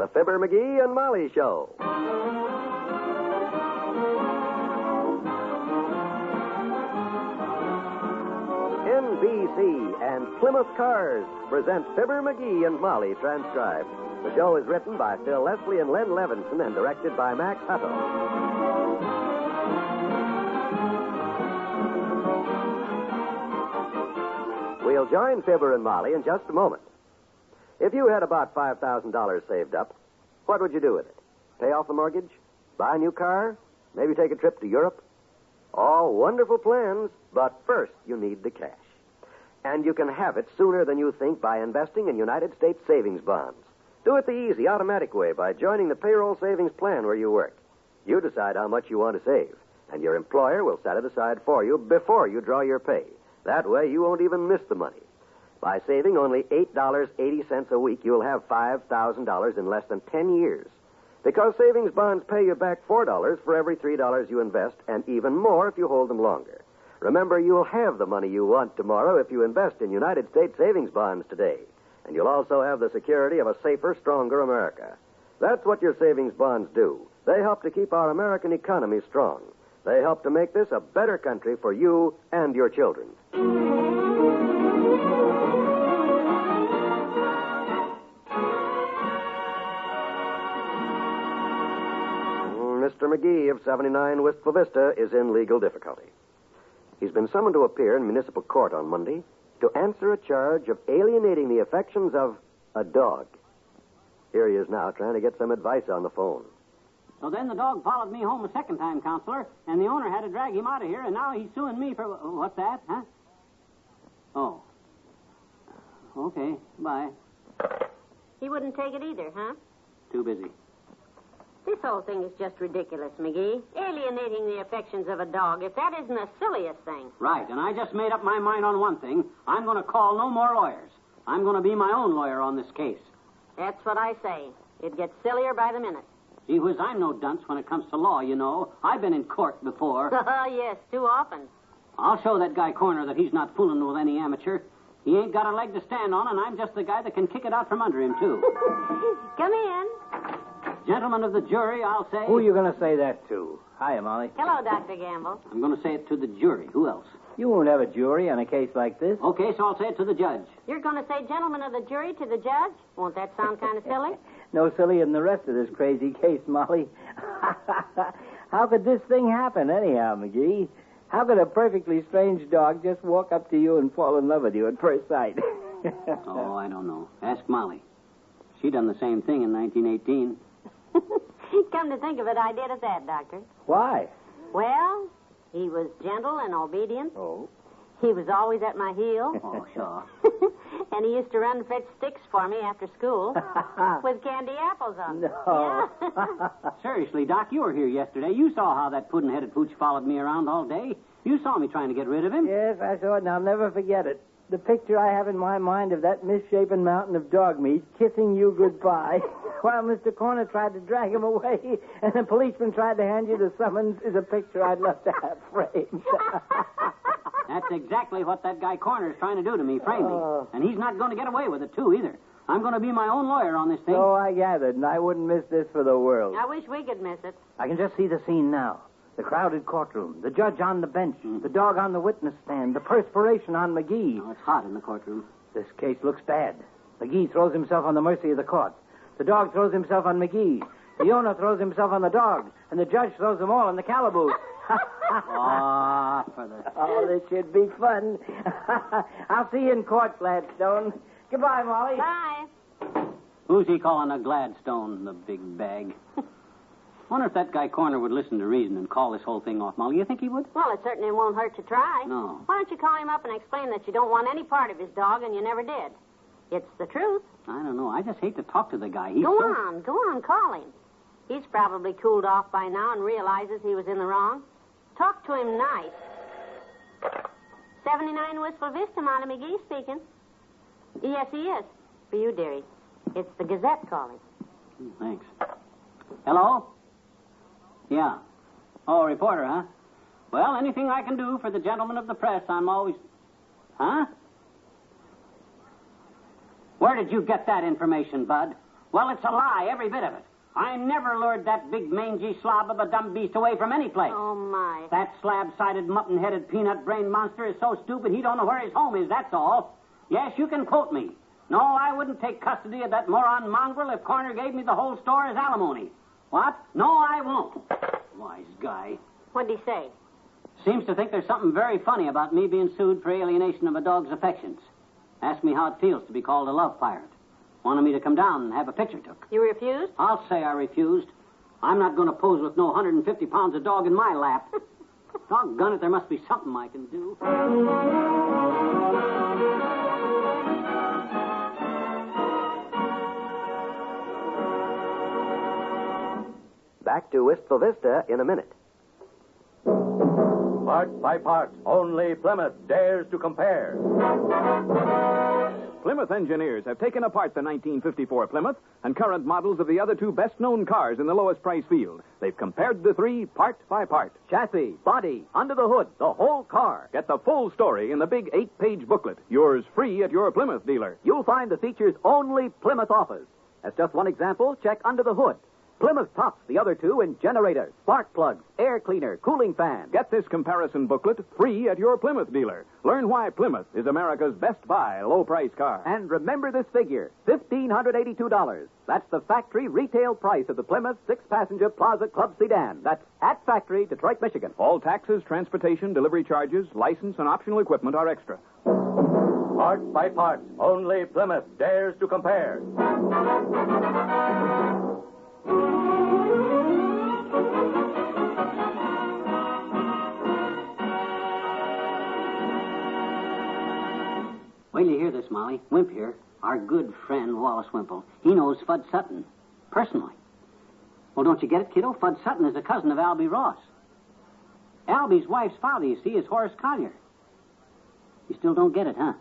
The Fibber McGee and Molly Show. NBC and Plymouth Cars present Fibber McGee and Molly transcribed. The show is written by Phil Leslie and Len Levinson and directed by Max Hutto. We'll join Fibber and Molly in just a moment. If you had about $5,000 saved up, what would you do with it? Pay off the mortgage? Buy a new car? Maybe take a trip to Europe? All wonderful plans, but first you need the cash. And you can have it sooner than you think by investing in United States savings bonds. Do it the easy, automatic way by joining the payroll savings plan where you work. You decide how much you want to save, and your employer will set it aside for you before you draw your pay. That way, you won't even miss the money. By saving only $8.80 a week, you'll have $5,000 in less than 10 years. Because savings bonds pay you back $4 for every $3 you invest, and even more if you hold them longer. Remember, you'll have the money you want tomorrow if you invest in United States savings bonds today. And you'll also have the security of a safer, stronger America. That's what your savings bonds do. They help to keep our American economy strong. They help to make this a better country for you and your children. Mr. McGee of 79 Wistful Vista is in legal difficulty. He's been summoned to appear in municipal court on Monday to answer a charge of alienating the affections of a dog. Here he is now trying to get some advice on the phone. So then the dog followed me home a second time, Counselor, and the owner had to drag him out of here, and now he's suing me for... What's that, huh? Oh. Okay, bye. He wouldn't take it either, huh? Too busy. This whole thing is just ridiculous, McGee. Alienating the affections of a dog, if that isn't the silliest thing. Right, and I just made up my mind on one thing. I'm going to call no more lawyers. I'm going to be my own lawyer on this case. That's what I say. It gets sillier by the minute. Gee whiz, I'm no dunce when it comes to law, you know. I've been in court before. Oh, yes, too often. I'll show that guy Corner that he's not fooling with any amateur. He ain't got a leg to stand on, and I'm just the guy that can kick it out from under him, too. Come in. Gentlemen of the jury, I'll say... Who are you going to say that to? Hiya, Molly. Hello, Dr. Gamble. I'm going to say it to the jury. Who else? You won't have a jury on a case like this. Okay, so I'll say it to the judge. You're going to say gentlemen of the jury to the judge? Won't that sound kind of silly? No sillier than the rest of this crazy case, Molly. How could this thing happen anyhow, McGee? How could a perfectly strange dog just walk up to you and fall in love with you at first sight? Oh, I don't know. Ask Molly. She done the same thing in 1918. Come to think of it, I did at that, Doctor. Why? Well, he was gentle and obedient. Oh. He was always at my heel. Oh, sure. And he used to run and fetch sticks for me after school with candy apples on them. No. Yeah. Seriously, Doc, you were here yesterday. You saw how that puddin'-headed pooch followed me around all day. You saw me trying to get rid of him. Yes, I saw it, and I'll never forget it. The picture I have in my mind of that misshapen mountain of dog meat kissing you goodbye while Mr. Corner tried to drag him away and the policeman tried to hand you the summons is a picture I'd love to have framed. That's exactly what that guy Corner's trying to do to me, frame me. And he's not going to get away with it, too, either. I'm going to be my own lawyer on this thing. So I gathered, and I wouldn't miss this for the world. I wish we could miss it. I can just see the scene now. The crowded courtroom, the judge on the bench, the dog on the witness stand, the perspiration on McGee. Oh, it's hot in the courtroom. This case looks bad. McGee throws himself on the mercy of the court. The dog throws himself on McGee. The owner throws himself on the dog. And the judge throws them all in the calaboose. Oh, this should be fun. I'll see you in court, Gladstone. Goodbye, Molly. Bye. Who's he calling a Gladstone, the big bag? Wonder if that guy Corner would listen to reason and call this whole thing off, Molly. You think he would? Well, it certainly won't hurt to try. No. Why don't you call him up and explain that you don't want any part of his dog and you never did? It's the truth. I don't know. I just hate to talk to the guy. Go on, call him. He's probably cooled off by now and realizes he was in the wrong. Talk to him nice. 79 Wistful Vista, Molly McGee speaking. Yes, he is. For you, dearie. It's the Gazette calling. Thanks. Hello? Yeah. Oh, reporter, huh? Well, anything I can do for the gentlemen of the press, I'm always... Huh? Where did you get that information, Bud? Well, it's a lie, every bit of it. I never lured that big mangy slob of a dumb beast away from any place. Oh, my. That slab-sided, mutton-headed, peanut-brained monster is so stupid he don't know where his home is, that's all. Yes, you can quote me. No, I wouldn't take custody of that moron mongrel if Corner gave me the whole store as alimony. What? No, I won't. Wise guy. What'd he say? Seems to think there's something very funny about me being sued for alienation of a dog's affections. Asked me how it feels to be called a love pirate. Wanted me to come down and have a picture took. You refused? I'll say I refused. I'm not going to pose with no 150 pounds of dog in my lap. Doggone it, there must be something I can do. Back to Wistful Vista in a minute. Part by part, only Plymouth dares to compare. Plymouth engineers have taken apart the 1954 Plymouth and current models of the other two best-known cars in the lowest price field. They've compared the three part by part. Chassis, body, under the hood, the whole car. Get the full story in the big 8-page booklet. Yours free at your Plymouth dealer. You'll find the features only Plymouth offers. As just one example, check under the hood. Plymouth tops the other two in generator, spark plugs, air cleaner, cooling fan. Get this comparison booklet free at your Plymouth dealer. Learn why Plymouth is America's best buy low-price car. And remember this figure, $1,582. That's the factory retail price of the Plymouth 6-passenger Plaza Club sedan. That's at factory, Detroit, Michigan. All taxes, transportation, delivery charges, license, and optional equipment are extra. Part by part, only Plymouth dares to compare. Wait till you hear this, Molly. Wimp here, our good friend Wallace Wimple. He knows Fudd Sutton, personally. Well, don't you get it, kiddo? Fudd Sutton is a cousin of Albie Ross. Albie's wife's father, you see, is Horace Collier. You still don't get it, huh?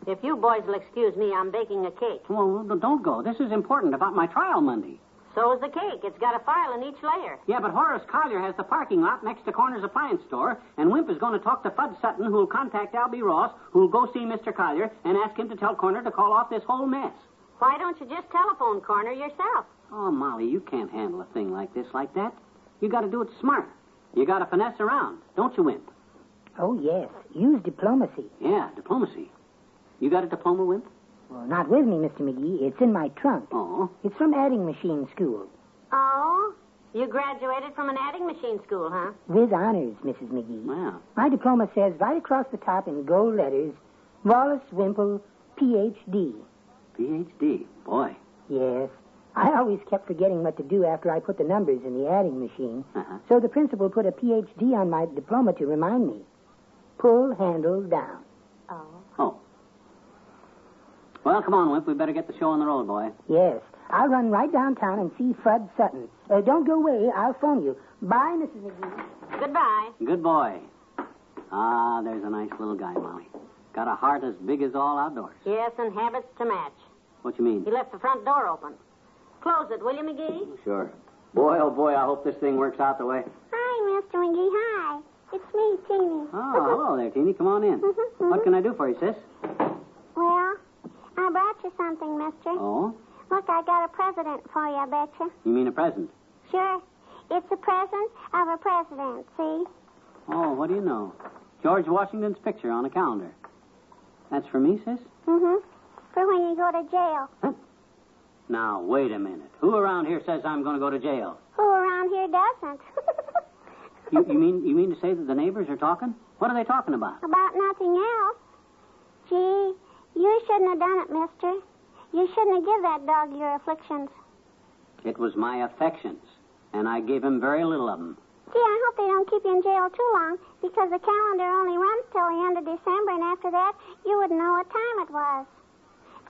If you boys will excuse me, I'm baking a cake. Well, don't go. This is important about my trial Monday. So is the cake. It's got a file in each layer. Yeah, but Horace Collier has the parking lot next to Corner's appliance store, and Wimp is going to talk to Fudd Sutton, who'll contact Albie Ross, who'll go see Mr. Collier, and ask him to tell Corner to call off this whole mess. Why don't you just telephone Corner yourself? Oh, Molly, you can't handle a thing like this like that. You got to do it smart. You got to finesse around, don't you, Wimp? Oh, yes. Use diplomacy. Yeah, diplomacy. You got a diploma, Wimp? Well, not with me, Mr. McGee. It's in my trunk. Oh. It's from adding machine school. Oh? You graduated from an adding machine school, huh? With honors, Mrs. McGee. Wow. My diploma says right across the top in gold letters, Wallace Wimple, Ph.D. Ph.D. Boy. Yes. I always kept forgetting what to do after I put the numbers in the adding machine. Uh-huh. So the principal put a Ph.D. on my diploma to remind me. Pull handle down. Oh. Oh. Well, come on, Wimp. We better get the show on the road, boy. Yes. I'll run right downtown and see Fudd Sutton. Don't go away. I'll phone you. Bye, Mrs. McGee. Goodbye. Good boy. Ah, there's a nice little guy, Molly. Got a heart as big as all outdoors. Yes, and habits to match. What you mean? He left the front door open. Close it, will you, McGee? Sure. Boy, oh boy, I hope this thing works out the way. Hi, Mr. McGee. Hi. It's me, Teeny. Oh, hello there, Teeny. Come on in. What can I do for you, sis? Well, I brought you something, mister. Oh? Look, I got a present for you, I betcha. You mean a present? Sure. It's a present of a president, see? Oh, what do you know? George Washington's picture on a calendar. That's for me, sis? Mm-hmm. For when you go to jail. Huh? Now, wait a minute. Who around here says I'm going to go to jail? Who around here doesn't? You mean to say that the neighbors are talking? What are they talking about? About nothing else. Gee, you shouldn't have done it, mister. You shouldn't have given that dog your afflictions. It was my affections, and I gave him very little of them. Gee, I hope they don't keep you in jail too long, because the calendar only runs till the end of December, and after that, you wouldn't know what time it was.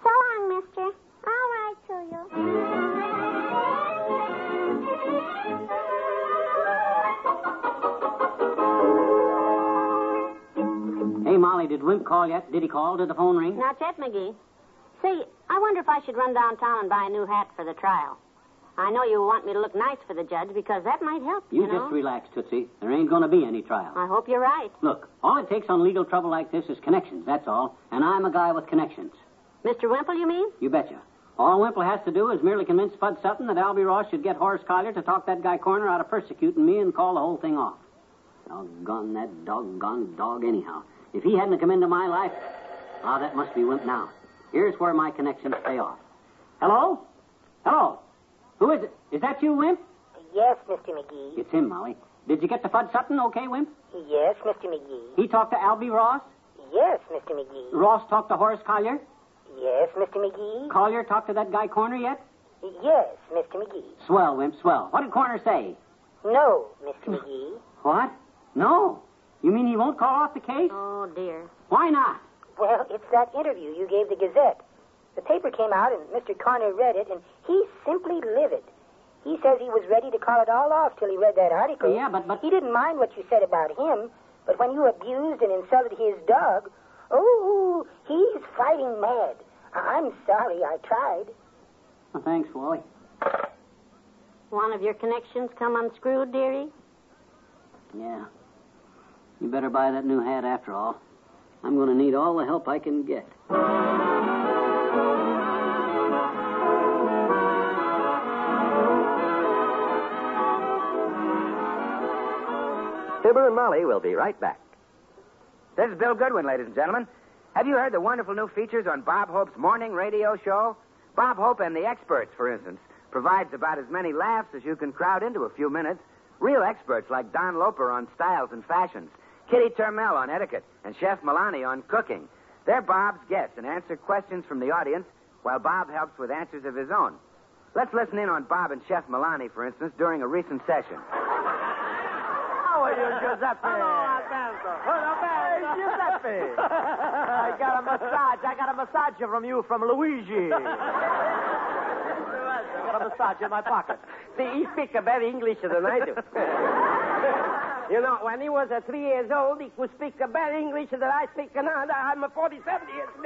So long, mister. I'll write to you. Hey, Molly, did Wimp call yet? Did he call? Did the phone ring? Not yet, McGee. See, I wonder if I should run downtown and buy a new hat for the trial. I know you want me to look nice for the judge, because that might help, you know. Just relax, Tootsie. There ain't going to be any trial. I hope you're right. Look, all it takes on legal trouble like this is connections, that's all. And I'm a guy with connections. Mr. Wimple, you mean? You betcha. All Wimple has to do is merely convince Fudd Sutton that Albie Ross should get Horace Collier to talk that guy Corner out of persecuting me and call the whole thing off. Doggone that doggone dog anyhow. If he hadn't come into my life... Ah, that must be Wimp now. Here's where my connections pay off. Hello? Hello? Who is it? Is that you, Wimp? Yes, Mr. McGee. It's him, Molly. Did you get to Fudd Sutton okay, Wimp? Yes, Mr. McGee. He talked to Albie Ross? Yes, Mr. McGee. Ross talked to Horace Collier? Yes, Mr. McGee. Collier talked to that guy Corner yet? Yes, Mr. McGee. Swell, Wimp, swell. What did Corner say? No, Mr. McGee. What? No. You mean he won't call off the case? Oh, dear. Why not? Well, it's that interview you gave the Gazette. The paper came out, and Mr. Corner read it, and he's simply livid. He says he was ready to call it all off till he read that article. Yeah, but... He didn't mind what you said about him, but when you abused and insulted his dog, oh, he's fighting mad. I'm sorry, I tried. Well, thanks, Wally. One of your connections come unscrewed, dearie? Yeah. You better buy that new hat after all. I'm going to need all the help I can get. Fibber and Molly will be right back. This is Bill Goodwin, ladies and gentlemen. Have you heard the wonderful new features on Bob Hope's morning radio show? Bob Hope and the Experts, for instance, provides about as many laughs as you can crowd into a few minutes. Real experts like Don Loper on styles and fashions, Kitty Turmel on etiquette, and Chef Milani on cooking. They're Bob's guests and answer questions from the audience while Bob helps with answers of his own. Let's listen in on Bob and Chef Milani, for instance, during a recent session. How are you, Giuseppe? Hello, Alberto. Hey, Giuseppe. I got a massage from you from Luigi. I got a massage in my pocket. See, he speaks better English than I do. You know, when he was 3 years old, he could speak better English than I speak now. I'm 47 years old.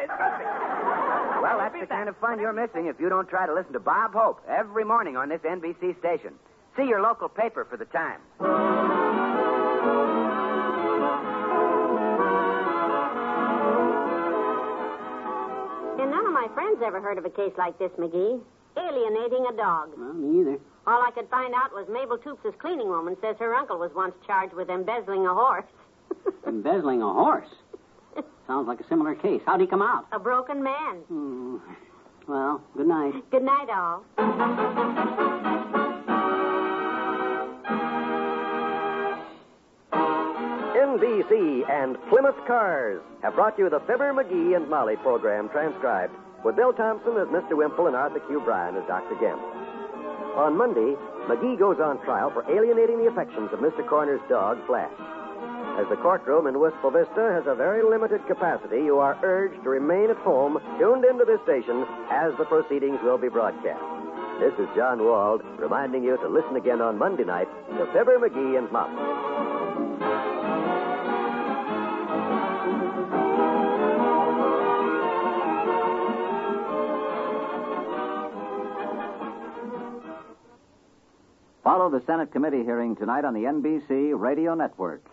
Well, that's the kind of fun you're missing if you don't try to listen to Bob Hope every morning on this NBC station. See your local paper for the time. And none of my friends ever heard of a case like this, McGee. Alienating a dog. Well, me either. All I could find out was Mabel Toops' cleaning woman says her uncle was once charged with embezzling a horse. Embezzling a horse? Sounds like a similar case. How'd he come out? A broken man. Well, good night. Good night, all. NBC and Plymouth Cars have brought you the Fibber McGee and Molly program transcribed with Bill Thompson as Mr. Wimple and Arthur Q. Bryan as Dr. Gemp. On Monday, McGee goes on trial for alienating the affections of Mr. Corner's dog, Flash. As the courtroom in Wistful Vista has a very limited capacity, you are urged to remain at home, tuned into this station, as the proceedings will be broadcast. This is John Wald reminding you to listen again on Monday night to Fibber McGee and Molly. Follow the Senate committee hearing tonight on the NBC Radio Network.